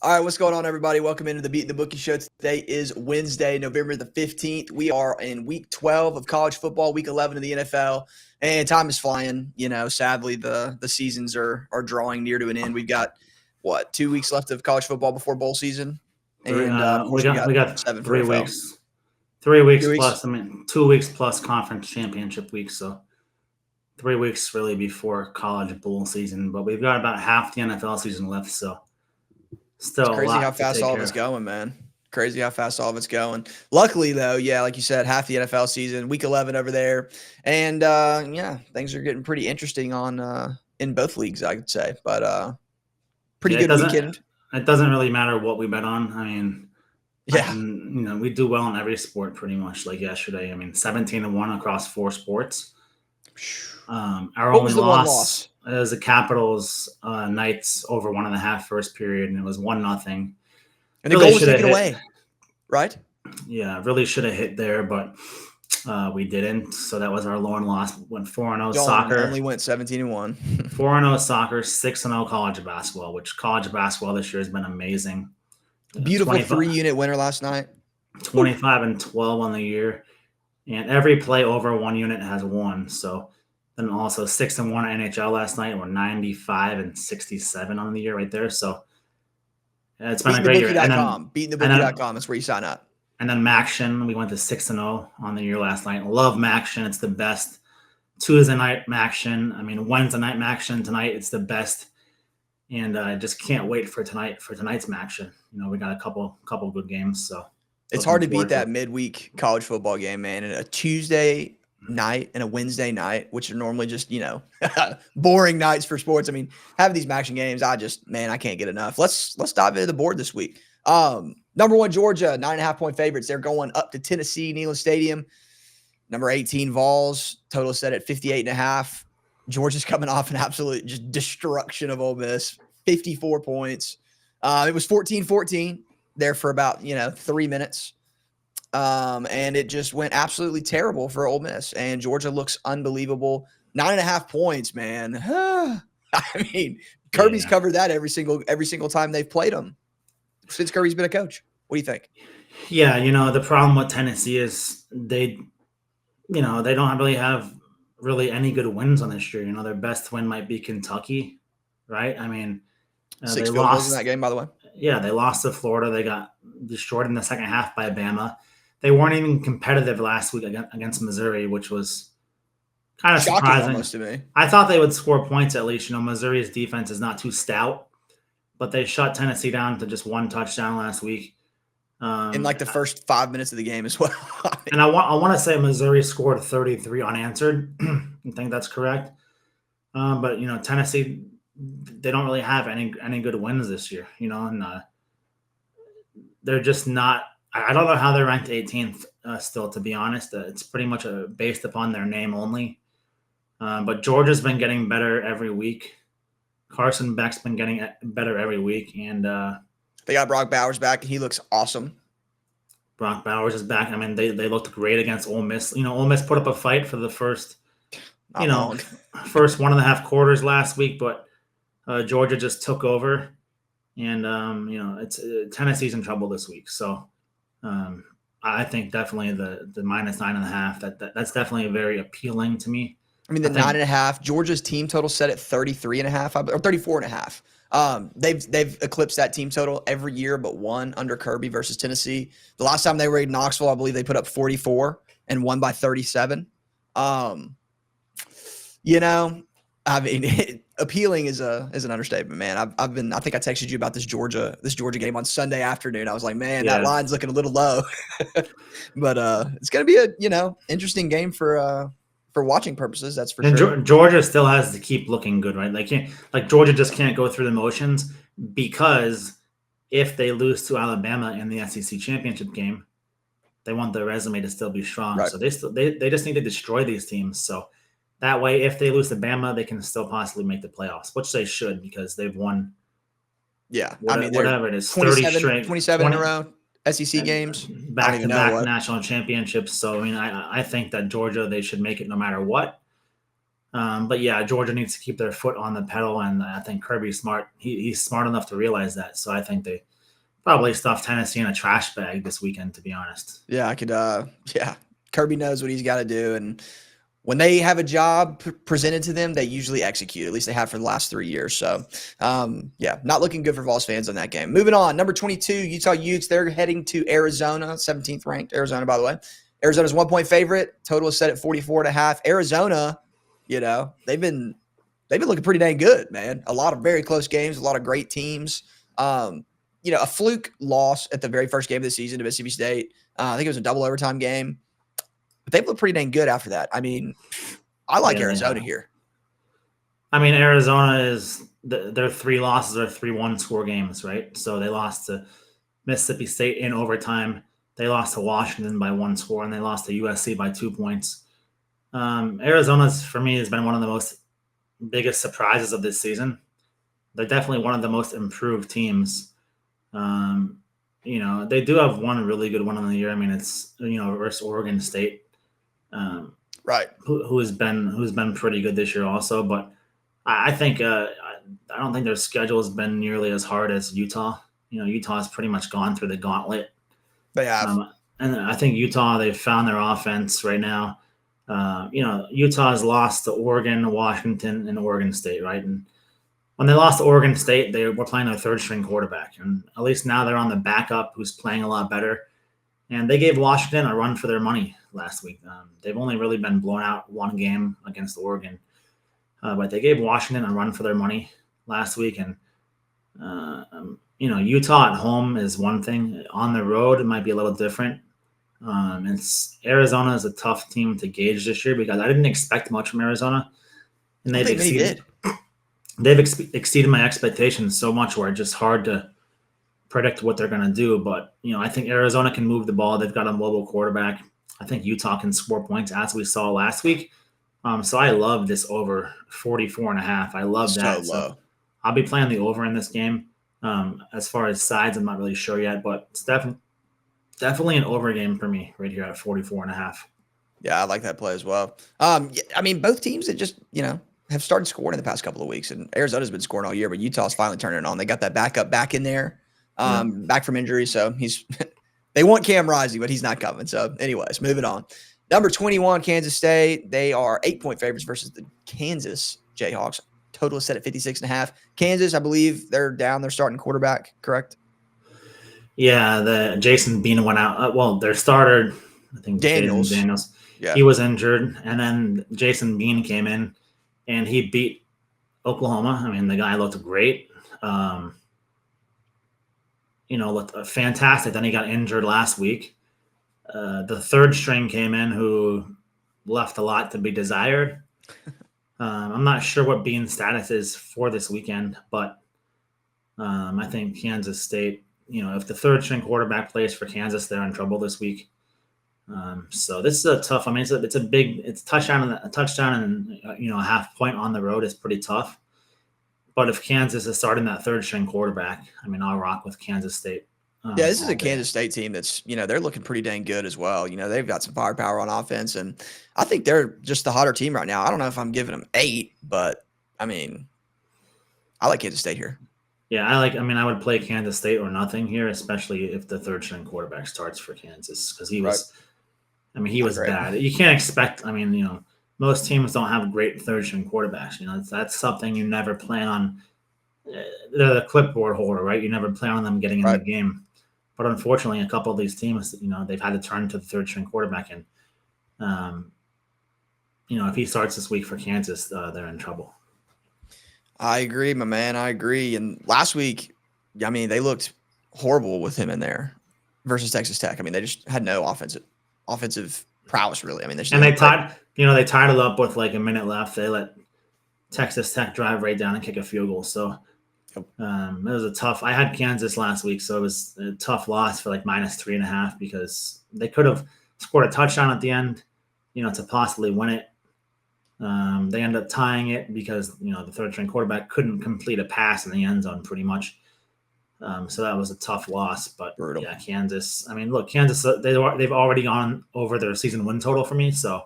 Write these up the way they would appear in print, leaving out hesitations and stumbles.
All right, what's going on, everybody? Welcome into the Beating the Bookie show. Today is Wednesday, November the 15th. We are in week 12 of college football, week 11 of the NFL, and time is flying. Sadly, the seasons are drawing near to an end. We've got, 2 weeks left of college football before bowl season? And, of We course, we got got 7 for 3 NFL. weeks, 3 weeks 2 weeks? plus. 2 weeks plus conference championship week. So 3 weeks really before college bowl season. But we've got about half the NFL season left. So It's still a crazy how lot to fast take all of care it's of. going, man. Crazy how fast all of it's going. Luckily, though, like you said, half the NFL season, week 11 over there. And, things are getting pretty interesting on in both leagues, I could say. But pretty Yeah, good weekend. it doesn't really matter what we bet on. Yeah. We do well in every sport pretty much. Like yesterday, 17-1 across 4 sports. Our What only was the one loss loss? is the Capitals Knights over 1.5 first period, and it was 1-0. And the Really goal was should have taken hit. away, right? Yeah, really should have hit there, but we didn't. So that was our lone loss. Went 4-0 soccer. Only went 17-1. 4-0 soccer, 6-0 college basketball, which college basketball this year has been amazing. Beautiful 3-unit winner last night. 25-12 on the year. And every play over 1 unit has won. So then also 6-1 NHL last night. We're 95-67 on the year right there. So it's been a great year. BeatinTheBookie.com is where you sign up. And then Maction, we went to 6-0 on the year last night. Love Maction. It's the best. Tuesday night Maction. Wednesday night Maction. Tonight it's the best. And I just can't wait for tonight's Maction. We got a couple good games. So it's hard to beat that midweek college football game, man. And a Tuesday night and a Wednesday night, which are normally just, boring nights for sports. Having these Maction games, I can't get enough. Let's dive into the board this week. Number 1, Georgia, 9.5-point favorites. They're going up to Tennessee, Neyland Stadium. Number 18, Vols, total set at 58.5. Georgia's coming off an absolute just destruction of Ole Miss, 54 points. It was 14-14 there for about, 3 minutes. And it just went absolutely terrible for Ole Miss. And Georgia looks unbelievable. 9.5 points, man. Kirby's covered that every single time they've played them since Kirby's been a coach. What do you think? Yeah, the problem with Tennessee is they don't really have any good wins on this year. Their best win might be Kentucky, right? 6 field goals in that game, by the way. Yeah, they lost to Florida. They got destroyed in the second half by Bama. They weren't even competitive last week against Missouri, which was kind of surprising. Almost to me. I thought they would score points at least. Missouri's defense is not too stout, but they shut Tennessee down to just 1 touchdown last week. In the first 5 minutes of the game as well. And I want to say Missouri scored 33 unanswered. I think that's correct. But Tennessee, they don't really have any good wins this year. And they're just not. I don't know how they're ranked 18th still. To be honest, it's pretty much based upon their name only. But Georgia's been getting better every week. Carson Beck's been getting better every week, and they got Brock Bowers back, and he looks awesome. Brock Bowers is back. They looked great against Ole Miss. Ole Miss put up a fight for the first, first 1.5 quarters last week, but Georgia just took over, and it's Tennessee's in trouble this week. So I think definitely the -9.5. That's definitely very appealing to me. The 9.5. Georgia's team total set at 33.5 or 34.5. They've eclipsed that team total every year but one under Kirby versus Tennessee. The last time they were in Knoxville, I believe they put up 44 and won by 37. Appealing is an understatement, man. I think I texted you about this Georgia game on Sunday afternoon. I was like, man, that line's looking a little low. But it's gonna be a interesting game for watching purposes, that's for sure. Georgia still has to keep looking good, right? Georgia just can't go through the motions, because if they lose to Alabama in the SEC championship game, they want their resume to still be strong. Right. So they just need to destroy these teams. So that way, if they lose to Bama, they can still possibly make the playoffs, which they should, because they've won. Yeah, whatever it is, 27 in a row. SEC games, back-to-back national championships. So I think that Georgia, they should make it no matter what. But yeah, Georgia needs to keep their foot on the pedal, and I think Kirby's smart. He's smart enough to realize that. So I think they probably stuff Tennessee in a trash bag this weekend, to be honest. Yeah, I could. Yeah, Kirby knows what he's got to do, and when they have a job presented to them, they usually execute. At least they have for the last 3 years. So, yeah, not looking good for Vols fans on that game. Moving on, number 22, Utah Utes. They're heading to Arizona, 17th ranked Arizona, by the way. Arizona's 1-point favorite. Total is set at 44.5. Arizona, they've been looking pretty dang good, man. A lot of very close games, a lot of great teams. A fluke loss at the very first game of the season to Mississippi State. I think it was a double overtime game. But they've looked pretty dang good after that. I mean, I like Arizona here. I mean, Arizona is their 3 losses are 3 one-score games, right? So they lost to Mississippi State in overtime. They lost to Washington by 1 score, and they lost to USC by 2 points. Arizona's, for me, has been one of the most biggest surprises of this season. They're definitely one of the most improved teams. They do have one really good one on the year. I mean, it's versus Oregon State. Right. Who has been pretty good this year also, but I think I don't think their schedule has been nearly as hard as Utah. Utah has pretty much gone through the gauntlet. They have. And I think Utah, they've found their offense right now. Utah has lost to Oregon, Washington, and Oregon State, right? And when they lost to Oregon State, they were playing their 3rd-string quarterback. And at least now they're on the backup who's playing a lot better. And they gave Washington a run for their money last week. They've only really been blown out one game against Oregon. But they gave Washington a run for their money last week. And, Utah at home is one thing. On the road, it might be a little different. Arizona is a tough team to gauge this year because I didn't expect much from Arizona. And they've exceeded my expectations so much where it's just hard to predict what they're going to do. But, I think Arizona can move the ball. They've got a mobile quarterback. I think Utah can score points as we saw last week. So I love this over 44.5. I love that. So I'll be playing the over in this game. As far as sides, I'm not really sure yet, but it's definitely an over game for me right here at 44.5. Yeah, I like that play as well. I mean, both teams that just, have started scoring in the past couple of weeks, and Arizona's been scoring all year, but Utah's finally turning it on. They got that backup back in there, back from injury. So they want Cam Rising, but he's not coming. So anyways, moving on. Number 21, Kansas State. They are 8-point favorites versus the Kansas Jayhawks. Total is set at 56.5. Kansas, I believe they're down their starting quarterback, correct? Yeah, the Jason Bean went out. Their starter, I think Daniels. Yeah. He was injured, and then Jason Bean came in, and he beat Oklahoma. I mean, the guy looked great. Looked fantastic. Then he got injured last week. The 3rd string came in who left a lot to be desired. I'm not sure what Bean's status is for this weekend, but I think Kansas State, if the 3rd-string quarterback plays for Kansas, they're in trouble this week. So this is a tough. I mean, it's a touchdown and a half point on the road is pretty tough. But if Kansas is starting that 3rd-string quarterback, I mean, I'll rock with Kansas State. Yeah, this is a Kansas State team that's, they're looking pretty dang good as well. They've got some firepower on offense, and I think they're just the hotter team right now. I don't know if I'm giving them 8, but, I mean, I like Kansas State here. Yeah, I would play Kansas State or nothing here, especially if the 3rd-string quarterback starts for Kansas because he was bad. You can't expect, most teams don't have great 3rd-string quarterbacks. That's something you never plan on. They're the clipboard holder, right? You never plan on them getting in the game. But unfortunately, a couple of these teams, they've had to turn to the 3rd-string quarterback. And, if he starts this week for Kansas, they're in trouble. I agree, my man. I agree. And last week, I mean, they looked horrible with him in there versus Texas Tech. I mean, they just had no offensive prowess, really. I mean, they tied it up with like a minute left. They let Texas Tech drive right down and kick a field goal. So it was a tough. I had Kansas last week, so it was a tough loss for like -3.5 because they could have scored a touchdown at the end, to possibly win it. They ended up tying it because the 3rd-string quarterback couldn't complete a pass in the end zone pretty much. So that was a tough loss. But brutal. Yeah, Kansas. I mean, look, Kansas. They've already gone over their season win total for me. So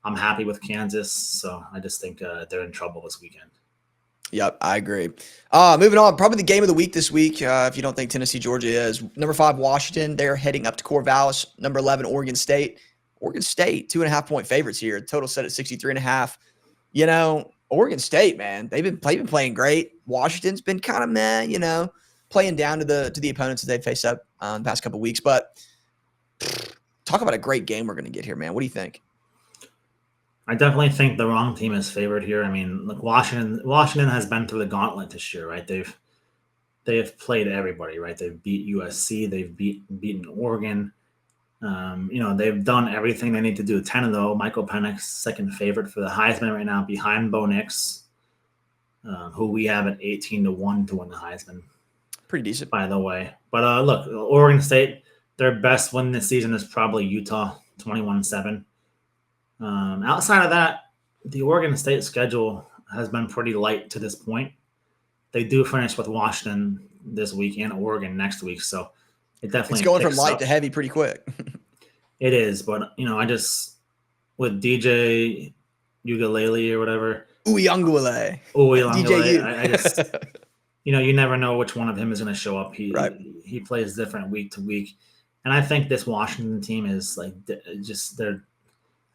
I'm happy with Kansas, so I just think they're in trouble this weekend. Yep, I agree. Moving on, probably the game of the week this week, if you don't think Tennessee, Georgia is. Number 5, Washington. They're heading up to Corvallis. Number 11, Oregon State. Oregon State, 2.5-point favorites here. Total set at 63.5. You know, Oregon State, man, they've been playing great. Washington's been kind of meh, you know, playing down to the opponents that they've faced up the past couple of weeks. But talk about a great game we're going to get here, man. What do you think? I definitely think the wrong team is favored here. I mean, look, Washington has been through the gauntlet this year, right? They've played everybody, right? They've beat USC, they've beaten Oregon. They've done everything they need to do. 10-0. Michael Penix, second favorite for the Heisman right now, behind Bo Nix, who we have at 18-1 to win the Heisman. Pretty decent, by the way. But look, Oregon State, their best win this season is probably Utah, 21-7. Outside of that, the Oregon State schedule has been pretty light to this point. They do finish with Washington this week and Oregon next week, so it definitely it's going from light up. to heavy pretty quick. It is, but I just with DJ Ugalele or whatever. Uyunglele. DJ. I just you never know which one of him is going to show up. He plays different week to week, and I think this Washington team is I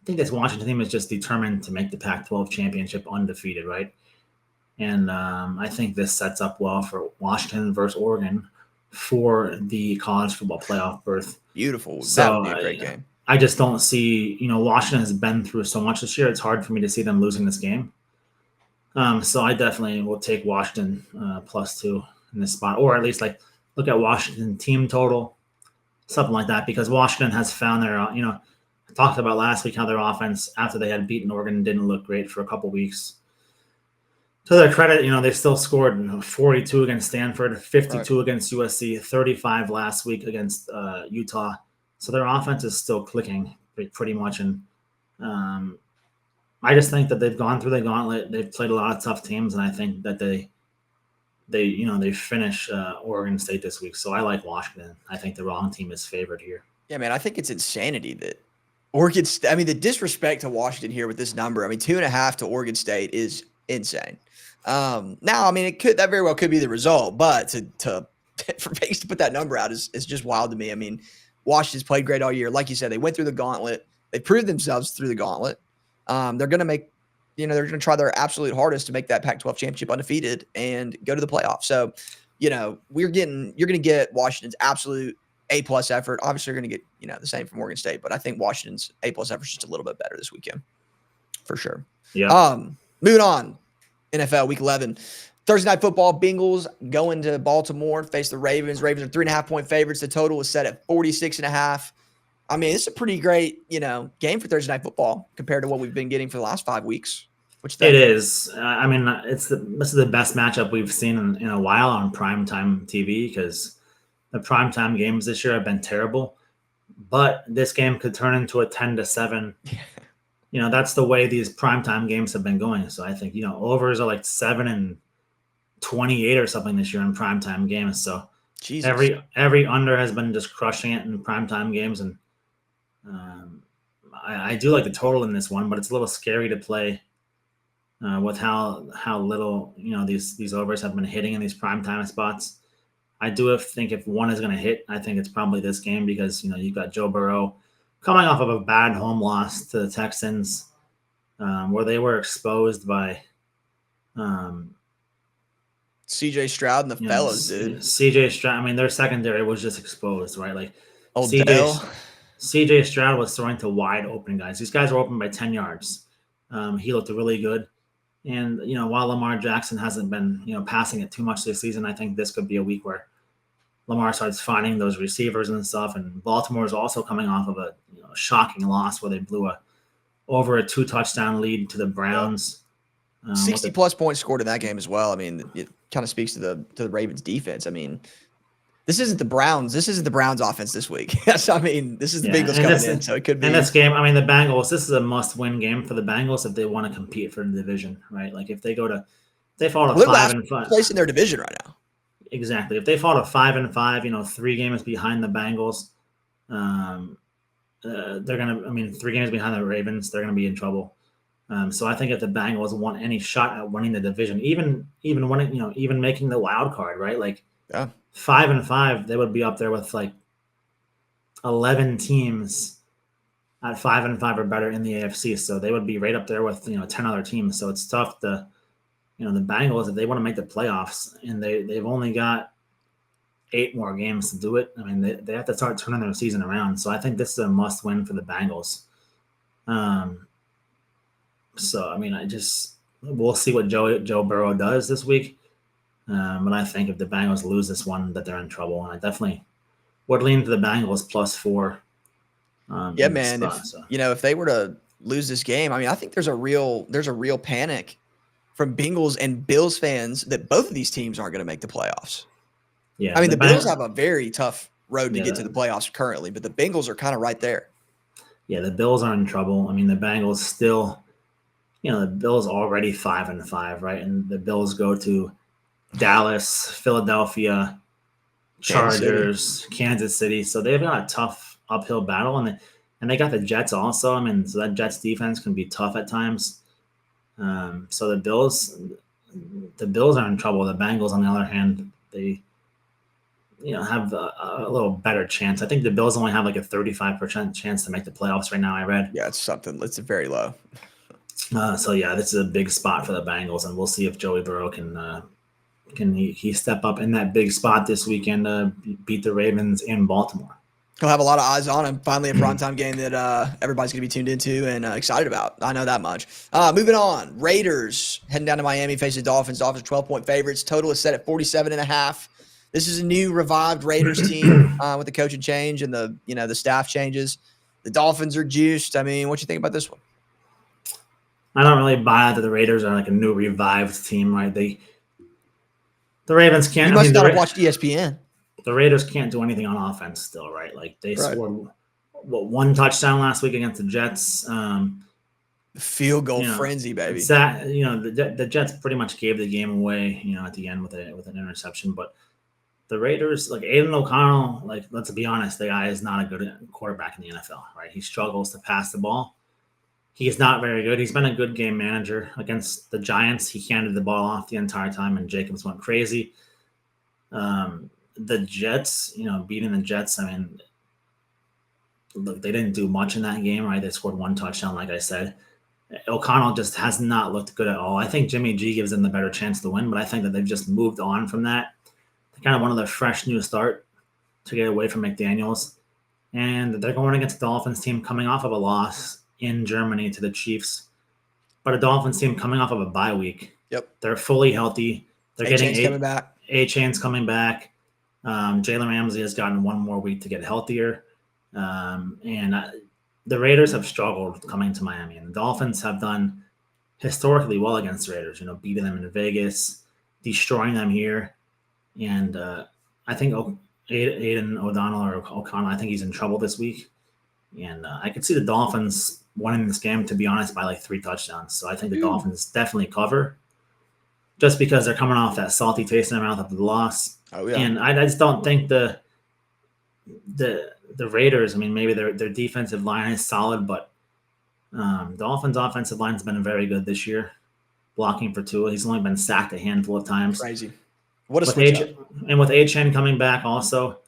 think this Washington team is just determined to make the Pac-12 championship undefeated, right? And I think this sets up well for Washington versus Oregon for the college football playoff berth. Beautiful. So, that would be a great game. I just don't see, Washington has been through so much this year. It's hard for me to see them losing this game. So I definitely will take Washington +2 in this spot, or at least look at Washington team total, something like that, because Washington has found their, I talked about last week how their offense, after they had beaten Oregon, didn't look great for a couple weeks. To their credit, they still scored 42 against Stanford, 52 against USC, 35 last week against Utah. So their offense is still clicking pretty much. And I just think that they've gone through the gauntlet. They've played a lot of tough teams, and I think that they finish Oregon State this week. So I like Washington. I think the wrong team is favored here. Yeah, man, I think it's insanity that Oregon State, I mean, the disrespect to Washington here with this number. I mean, 2.5 to Oregon State is insane. Now, I mean, that very well could be the result, but for Vegas to put that number out is just wild to me. I mean, Washington's played great all year. Like you said, they went through the gauntlet. They proved themselves through the gauntlet. They're going to make, they're going to try their absolute hardest to make that Pac-12 championship undefeated and go to the playoffs. So, you're going to get Washington's absolute A+ effort. Obviously, you're going to get, the same from Oregon State, but I think Washington's A+ effort is just a little bit better this weekend for sure. Yeah. Moving on. NFL Week 11. Thursday Night Football, Bengals going to Baltimore, face the Ravens. Ravens are 3.5-point favorites. The total is set at 46.5. I mean, it's a pretty great, game for Thursday Night Football compared to what we've been getting for the last 5 weeks. It is. I mean, this is the best matchup we've seen in a while on primetime TV, because the primetime games this year have been terrible. But this game could turn into a 10-7. That's the way these primetime games have been going. So I think, overs are like 7 and 28 or something this year in primetime games. So Jesus. every under has been just crushing it in primetime games. And I do like the total in this one, but it's a little scary to play with how little, these overs have been hitting in these primetime spots. I do think if one is going to hit, I think it's probably this game, because, you've got Joe Burrow coming off of a bad home loss to the Texans, where they were exposed by CJ Stroud and the fellas, dude. CJ Stroud, I mean, their secondary was just exposed, right? Like CJ Stroud was throwing to wide open guys. These guys were open by 10 yards. He looked really good. And, while Lamar Jackson hasn't been, passing it too much this season, I think this could be a week where Lamar starts finding those receivers and stuff. And Baltimore is also coming off of a shocking loss where they blew over a 2-touchdown lead to the Browns. 60+ points scored in that game as well. I mean, it kind of speaks to the Ravens defense. I mean, this isn't the Browns. This isn't the Browns offense this week. Yes, I mean, this is the Bengals coming in, so it could be. In this game, I mean, the Bengals, this is a must-win game for the Bengals if they want to compete for the division, right? Like if they fall to 5-5 place in their division right now. Exactly. If they fall to 5-5, 3 games behind the Bengals, they're going to, I mean, 3 games behind the Ravens, they're going to be in trouble. So I think if the Bengals want any shot at winning the division, even winning, even making the wild card, right? Like Yeah. 5-5, they would be up there with like 11 teams at 5-5 or better in the AFC. So they would be right up there with 10 other teams. So it's tough to the Bengals, if they want to make the playoffs, and they've only got 8 more games to do it. I mean, they have to start turning their season around. So I think this is a must win for the Bengals. So I mean, we'll see what Joe Burrow does this week. But I think if the Bengals lose this one, that they're in trouble. And I definitely would lean to the Bengals +4. Yeah, man. If they were to lose this game, I mean, I think there's a real panic from Bengals and Bills fans that both of these teams aren't going to make the playoffs. Yeah, I mean, the Bills have a very tough road to get to the playoffs currently, but the Bengals are kind of right there. Yeah, the Bills are in trouble. I mean, the Bengals still, the Bills already 5-5, right? And the Bills go to Dallas, Philadelphia, Chargers, Kansas City. So they've got a tough uphill battle, and they got the Jets also. I mean, so that Jets defense can be tough at times. So the Bills are in trouble. The Bengals, on the other hand, they have a little better chance. I think the Bills only have like a 35% chance to make the playoffs right now. I read. Yeah, it's very low. So yeah, this is a big spot for the Bengals, and we'll see if Joey Burrow can he step up in that big spot this weekend to beat the Ravens in Baltimore. He'll have a lot of eyes on him. Finally, a primetime game that everybody's going to be tuned into and excited about. I know that much. Moving on, Raiders heading down to Miami facing the Dolphins. Dolphins 12-point favorites. Total is set at 47.5. This is a new revived Raiders team with the coaching change and the staff changes. The Dolphins are juiced. I mean, what you think about this one? I don't really buy that the Raiders are like a new revived team, right? The Ravens can't. You must not have watched ESPN. The Raiders can't do anything on offense still, right? Like they scored 1 touchdown last week against the Jets. Field goal frenzy, baby. The Jets pretty much gave the game away, at the end with an interception. But the Raiders, like Aiden O'Connell, like let's be honest, the guy is not a good quarterback in the NFL, right? He struggles to pass the ball. He is not very good. He's been a good game manager against the Giants. He handed the ball off the entire time, and Jacobs went crazy. The Jets, beating the Jets, I mean, look, they didn't do much in that game, right? They scored 1 touchdown, like I said. O'Connell just has not looked good at all. I think Jimmy G gives them the better chance to win, but I think that they've just moved on from that. They kind of wanted a fresh new start to get away from McDaniels. And they're going against the Dolphins team coming off of a loss in Germany to the Chiefs. But a Dolphins team coming off of a bye week. Yep. They're fully healthy. They're getting coming back. A-Chain's coming back. Jalen Ramsey has gotten 1 more week to get healthier. The Raiders have struggled coming to Miami. And the Dolphins have done historically well against the Raiders, beating them in Vegas, destroying them here. And I think Aiden O'Donnell or O'Connell, I think he's in trouble this week. And I could see the Dolphins winning this game, to be honest, by like 3 touchdowns. So I think the Dolphins definitely cover just because they're coming off that salty taste in their mouth of the loss. Oh, yeah. And I just don't think the Raiders, I mean, maybe their defensive line is solid, but Dolphins' offensive line has been very good this year, blocking for Tua. He's only been sacked a handful of times. Crazy. What a switch up. And with Achane coming back also,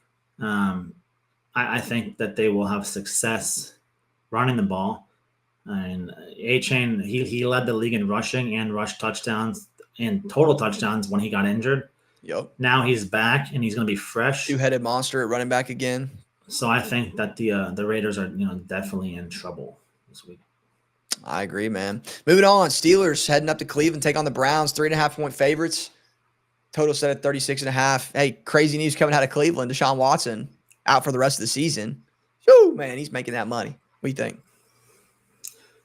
I think that they will have success running the ball. And Achane, he led the league in rushing and rush touchdowns and total touchdowns when he got injured. Yep. Now he's back and he's going to be fresh. 2-headed monster at running back again. So I think that the Raiders are definitely in trouble this week. I agree, man. Moving on, Steelers heading up to Cleveland, take on the Browns, 3.5-point favorites. Total set at 36.5. Hey, crazy news coming out of Cleveland. Deshaun Watson out for the rest of the season. Whew, man, he's making that money. What do you think?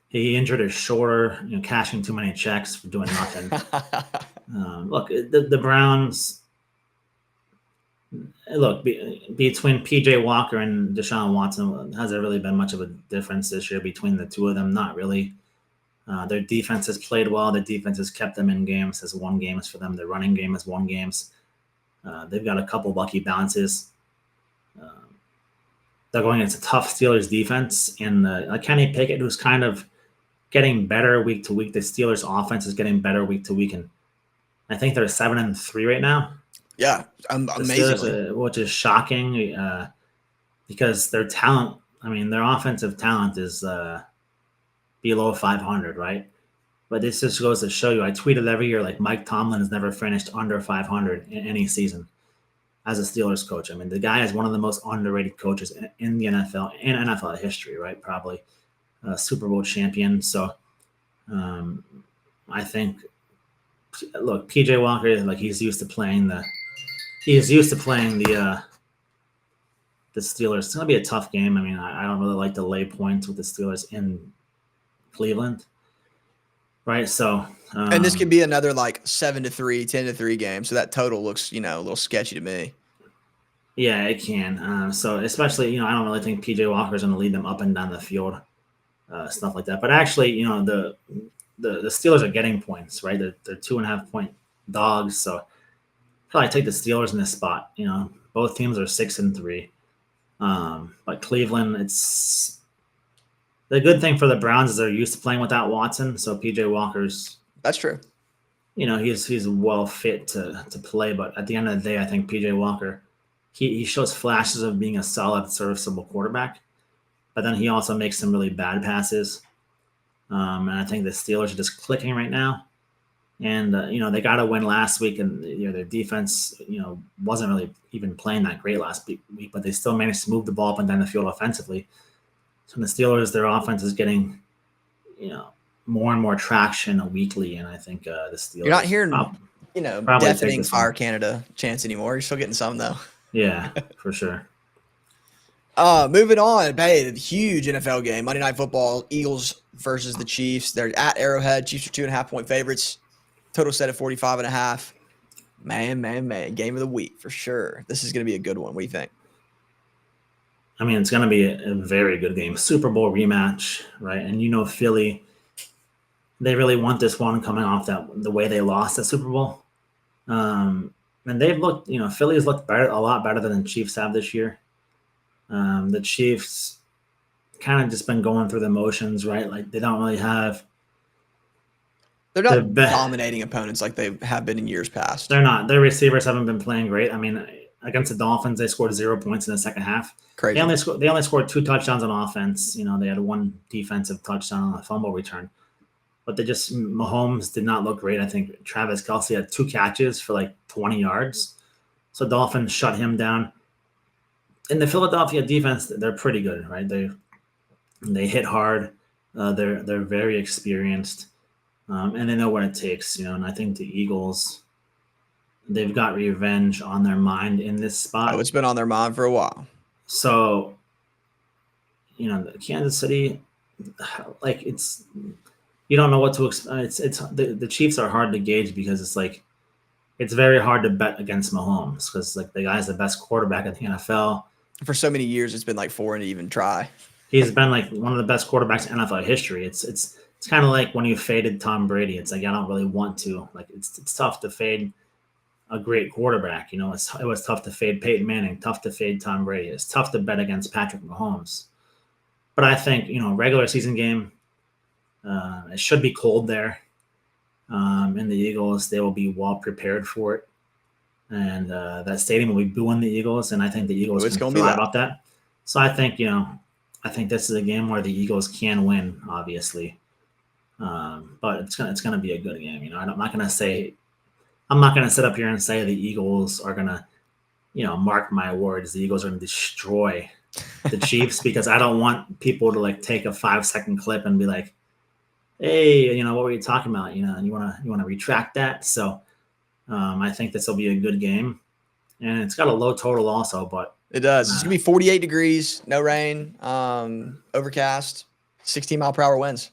He injured his shoulder, cashing too many checks for doing nothing. Look, the Browns. Look, between P.J. Walker and Deshaun Watson, has there really been much of a difference this year between the two of them? Not really. Their defense has played well. Their defense has kept them in games, has won games for them. Their running game has won games. They've got a couple lucky bounces. they're going against a tough Steelers defense, and Kenny Pickett, who's kind of getting better week to week. The Steelers' offense is getting better week to week, and I think they're 7-3 right now. Yeah, amazingly. Steelers, which is shocking because their talent. I mean, their offensive talent is below 500, right? But this just goes to show you. I tweeted every year like Mike Tomlin has never finished under 500 in any season as a Steelers coach. I mean, the guy is one of the most underrated coaches in the NFL, in NFL history, right? Probably a Super Bowl champion. So I think, look, PJ Walker, like he's used to playing the Steelers. It's gonna be a tough game. I mean, I don't really like to lay points with the Steelers in Cleveland, right? So, and this could be another like 7-3, 10-3 game. So that total looks, a little sketchy to me. Yeah, it can. So especially, I don't really think PJ Walker is going to lead them up and down the field, stuff like that. But actually, the Steelers are getting points, right? They're 2.5 point dogs. So probably take the Steelers in this spot. Both teams are 6-3. But Cleveland, it's the good thing for the Browns is they're used to playing without Watson. So PJ Walker's, that's true. He's well fit to play. But at the end of the day, I think PJ Walker, he shows flashes of being a solid, serviceable quarterback, but then he also makes some really bad passes. And I think the Steelers are just clicking right now. And, they got to win last week, and their defense, wasn't really even playing that great last week, but they still managed to move the ball up and down the field offensively. So the Steelers, their offense is getting, more and more traction weekly, and I think the Steelers. You're not hearing, deafening Fire Canada chants anymore. You're still getting some, though. Yeah, for sure. Moving on, the huge NFL game, Monday Night Football, Eagles versus the Chiefs. They're at Arrowhead. Chiefs are 2.5 point favorites. Total set at 45.5. Man, game of the week for sure. This is going to be a good one. What do you think? I mean, it's going to be a very good game. Super Bowl rematch, right? And Philly, they really want this one coming off the way they lost at Super Bowl. And they've looked, Philly has looked a lot better than the Chiefs have this year. The Chiefs kind of just been going through the motions, right? Like they don't really have. They're not dominating opponents like they have been in years past. They're not. Their receivers haven't been playing great. I mean, against the Dolphins, they scored 0 points in the second half. Crazy. They only scored 2 touchdowns on offense. They had 1 defensive touchdown on a fumble return. But Mahomes did not look great. I think Travis Kelce had 2 catches for like 20 yards. So Dolphins shut him down. In the Philadelphia defense, they're pretty good, right? They hit hard. They're very experienced, and they know what it takes. And I think the Eagles, they've got revenge on their mind in this spot. Oh, it's been on their mind for a while. So, Kansas City, like it's. You don't know what to expect. The Chiefs are hard to gauge because it's very hard to bet against Mahomes because the guy's the best quarterback in the NFL. For so many years, it's been foreign to even try. He's been one of the best quarterbacks in NFL history. It's kind of like when you faded Tom Brady. It's I don't really want to. It's tough to fade a great quarterback. It was tough to fade Peyton Manning, tough to fade Tom Brady. It's tough to bet against Patrick Mahomes. But I think regular season game. It should be cold there. And the Eagles, they will be well prepared for it. And that stadium will be booing the Eagles, and I think the Eagles can thrive about that. So I think this is a game where the Eagles can win, obviously. But it's gonna be a good game. I'm not gonna sit up here and say the Eagles are gonna, mark my words, the Eagles are gonna destroy the Chiefs because I don't want people to take a 5-second clip and be like, hey, what were you talking about? And you want to retract that. So I think this will be a good game, and it's got a low total also. But it does. It's gonna be 48 degrees, no rain, overcast, 16-mile-per-hour winds.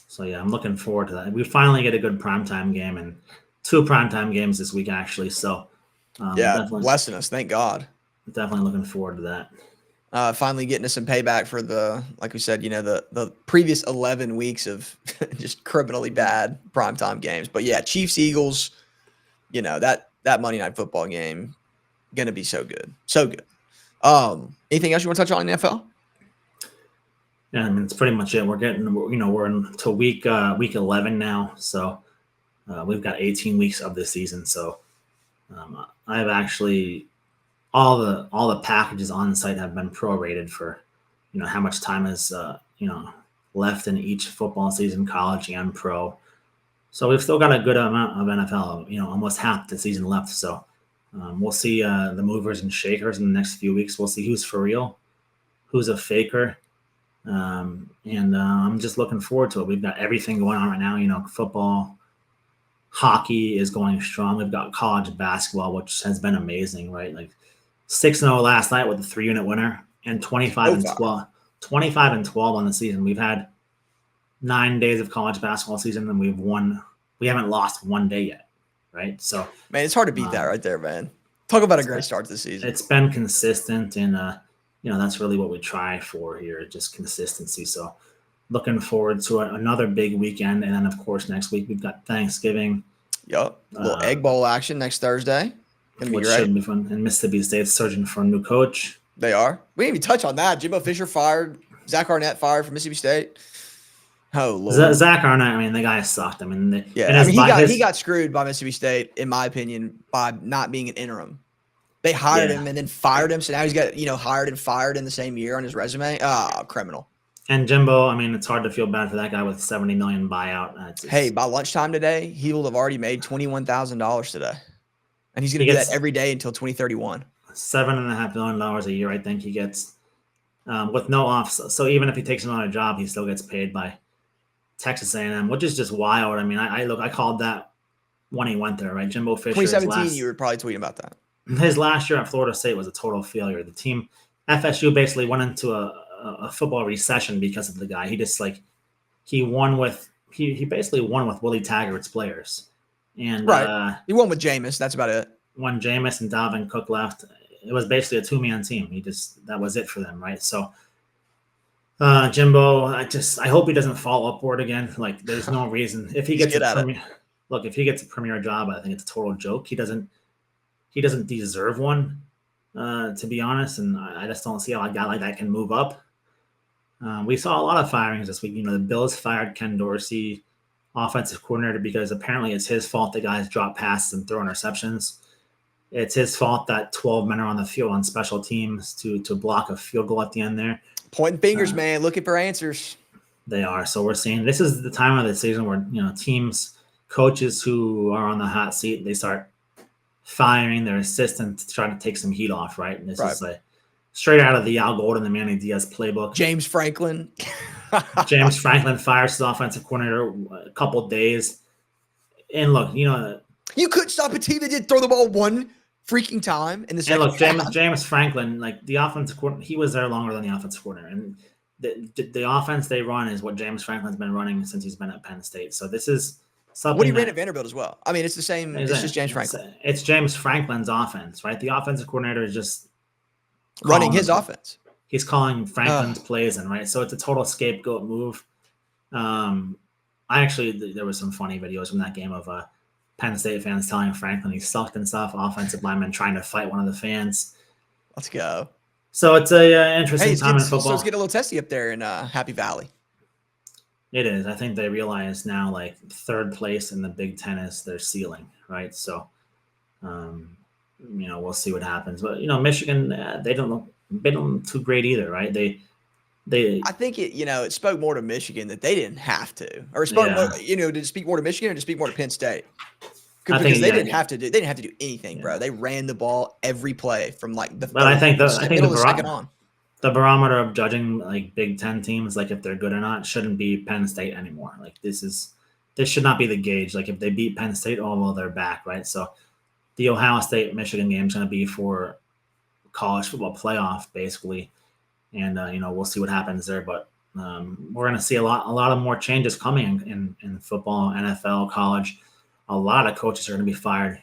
So yeah, I'm looking forward to that. We finally get a good primetime game and 2 primetime games this week actually. So blessing us, thank God. Definitely looking forward to that. Finally getting us some payback for like we said, the previous 11 weeks of just criminally bad primetime games. But yeah, Chiefs, Eagles, that Monday Night Football game, going to be so good. So good. Anything else you want to touch on in the NFL? Yeah, I mean, it's pretty much it. We're into week 11 now, so we've got 18 weeks of the season. So I've actually all the packages on site have been prorated for how much time is left in each football season, college and pro. So we've still got a good amount of NFL, almost half the season left. So we'll see the movers and shakers in the next few weeks. We'll see who's for real, who's a faker. And I'm just looking forward to it. We've got everything going on right now. Football, hockey is going strong. We've got college basketball, which has been amazing, right? Like 6-0 last night with a 3-unit winner and 25-12 on the season. We've had 9 days of college basketball season and we haven't lost one day yet, right? So man, it's hard to beat that right there, man. Talk about a great start to the season. It's been consistent, and that's really what we try for here, just consistency. So looking forward to another big weekend, and then of course next week we've got Thanksgiving. Yep, a little Egg Bowl action next Thursday. Which should be fun. And Mississippi State's searching for a new coach. They are. We didn't even touch on that. Jimbo Fisher fired. Zach Arnett fired from Mississippi State. Oh Lord. Zach Arnett. I mean, the guy sucked. I mean, he got screwed by Mississippi State, in my opinion, by not being an interim. They hired him and then fired him. So now he's got hired and fired in the same year on his resume. Criminal. And Jimbo, I mean, it's hard to feel bad for that guy with $70 million buyout. Hey, by lunchtime today, he will have already made $21,000 today. And he's going to do that every day until 2031. $7.5 million a year, I think he gets, with no offs. So even if he takes another job, he still gets paid by Texas A&M, which is just wild. I mean, I called that when he went there, right? Jimbo Fisher. 2017, you were probably tweeting about that. His last year at Florida State was a total failure. The team, FSU, basically went into a football recession because of the guy. He just he basically won with Willie Taggart's players. And he won with Jameis. That's about it. When Jameis and Dalvin Cook left, it was basically a two-man team. That was it for them, right? So Jimbo, I hope he doesn't fall upward again. Like, there's no reason. If he gets if he gets a premier job, I think it's a total joke. He doesn't deserve one, to be honest. And I just don't see how a guy like that can move up. We saw a lot of firings this week. The Bills fired Ken Dorsey, offensive coordinator, because apparently it's his fault the guys drop passes and throw interceptions. It's his fault that 12 men are on the field on special teams to block a field goal at the end there. Pointing fingers, man, looking for answers. They are. So we're seeing this is the time of the season where teams, coaches who are on the hot seat, they start firing their assistants to try to take some heat off, right? And this is like straight out of the Al Golden and Manny Diaz playbook. James Franklin. James Franklin fires his offensive coordinator a couple days. And look, you couldn't stop a team that did throw the ball one freaking time in the second half. James Franklin, like the offensive coordinator, he was there longer than the offensive coordinator. And the offense they run is what James Franklin's been running since he's been at Penn State. So this is something. What he ran at Vanderbilt as well. I mean, it's the same. It's just James Franklin. It's James Franklin's offense, right? The offensive coordinator is just running his offense. He's calling Franklin's plays in, right? So it's a total scapegoat move. There was some funny videos from that game of Penn State fans telling Franklin he sucked and stuff, offensive lineman trying to fight one of the fans. Let's go. So it's a interesting time in football. So it's getting a little testy up there in Happy Valley. It is. I think they realize now, like, third place in the Big Ten is their ceiling, right? So, we'll see what happens. But Michigan, they don't look too great either, right? I think it spoke more to Michigan that they didn't have to, or it spoke more, did it speak more to Michigan or did it speak more to Penn State? Because they didn't have to do anything, bro. They ran the ball every play from like the. But I think the second on. The barometer of judging like Big Ten teams, like if they're good or not, shouldn't be Penn State anymore. Like this should not be the gauge. Like if they beat Penn State, they're back, right? So the Ohio State Michigan game is going to be for college football playoff, basically, and we'll see what happens there. But we're going to see a lot of more changes coming in football, NFL, college. A lot of coaches are going to be fired,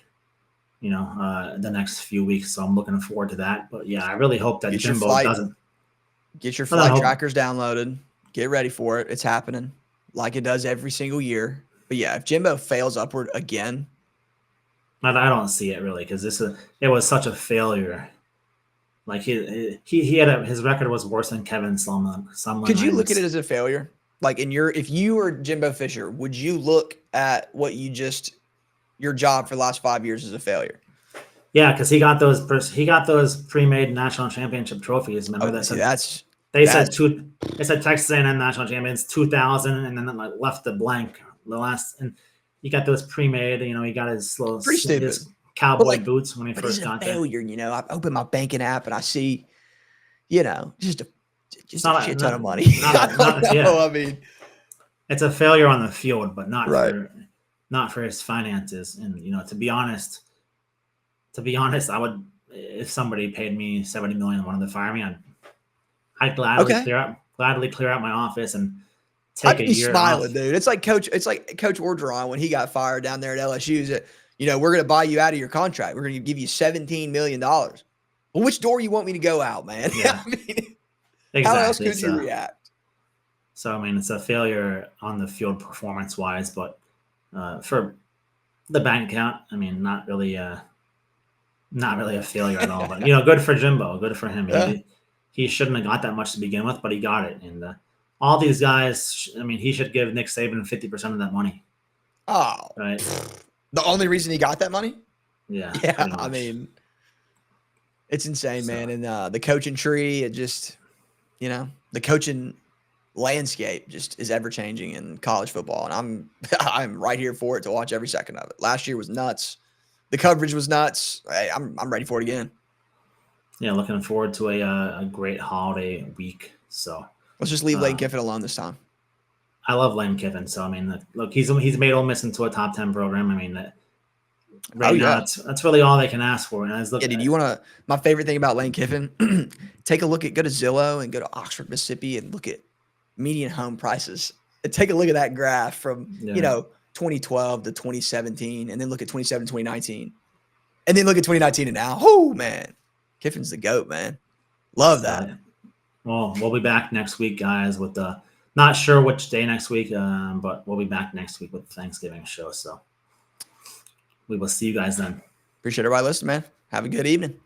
the next few weeks. So I'm looking forward to that. But yeah, I really hope that Jimbo doesn't. Get your flight trackers downloaded. Get ready for it. It's happening like it does every single year. But yeah, if Jimbo fails upward again. I don't see it really because it was such a failure Like his record was worse than Kevin Sumlin. Could you look at it as a failure? Like if you were Jimbo Fisher, would you look at what your job for the last 5 years as a failure? Yeah, because he got those pre-made national championship trophies. Remember that? They said Texas A&M national champions 2000, and then like left the blank the last. And he got those pre-made. You know, he got his his cowboy boots when he first got there. Failure, you know. I open my banking app and I see, you know, just a shit ton of money. I mean, it's a failure on the field, but not for his finances. And you know, to be honest, I would, if somebody paid me $70 million and wanted to fire me, I'd gladly clear out my office and take a year smiling, off. Dude. It's like Coach Orgeron when he got fired down there at LSU. That, you know, we're going to buy you out of your contract. We're going to give you $17 million. Well, which door you want me to go out, man? Yeah. I mean, exactly. How else could you react? So, I mean, it's a failure on the field performance-wise, but for the bank account, I mean, not really a failure at all. But, you know, good for Jimbo. Good for him. Yeah. He shouldn't have got that much to begin with, but he got it. And all these guys, I mean, he should give Nick Saban 50% of that money. Oh. Right? The only reason he got that money? Yeah. Yeah, I mean, it's insane, man. And the coaching tree, it just, you know, the coaching landscape just is ever changing in college football. And I'm right here for it to watch every second of it. Last year was nuts. The coverage was nuts. Hey, I'm ready for it again. Yeah, looking forward to a great holiday week. So let's just leave Lane Kiffin alone this time. I love Lane Kiffin. So I mean, look, he's made Ole Miss into a top 10 program. I mean, now that's really all they can ask for. And dude, you want to? My favorite thing about Lane Kiffin, go to Zillow and go to Oxford, Mississippi, and look at median home prices. And take a look at that graph from 2012 to 2017, and then look at 2017, 2019, and then look at 2019 and now. Oh man. Kiffin's the GOAT, man. Love that. Well, we'll be back next week, guys, with not sure which day next week, but we'll be back next week with the Thanksgiving show. So we will see you guys then. Appreciate everybody listening, man. Have a good evening.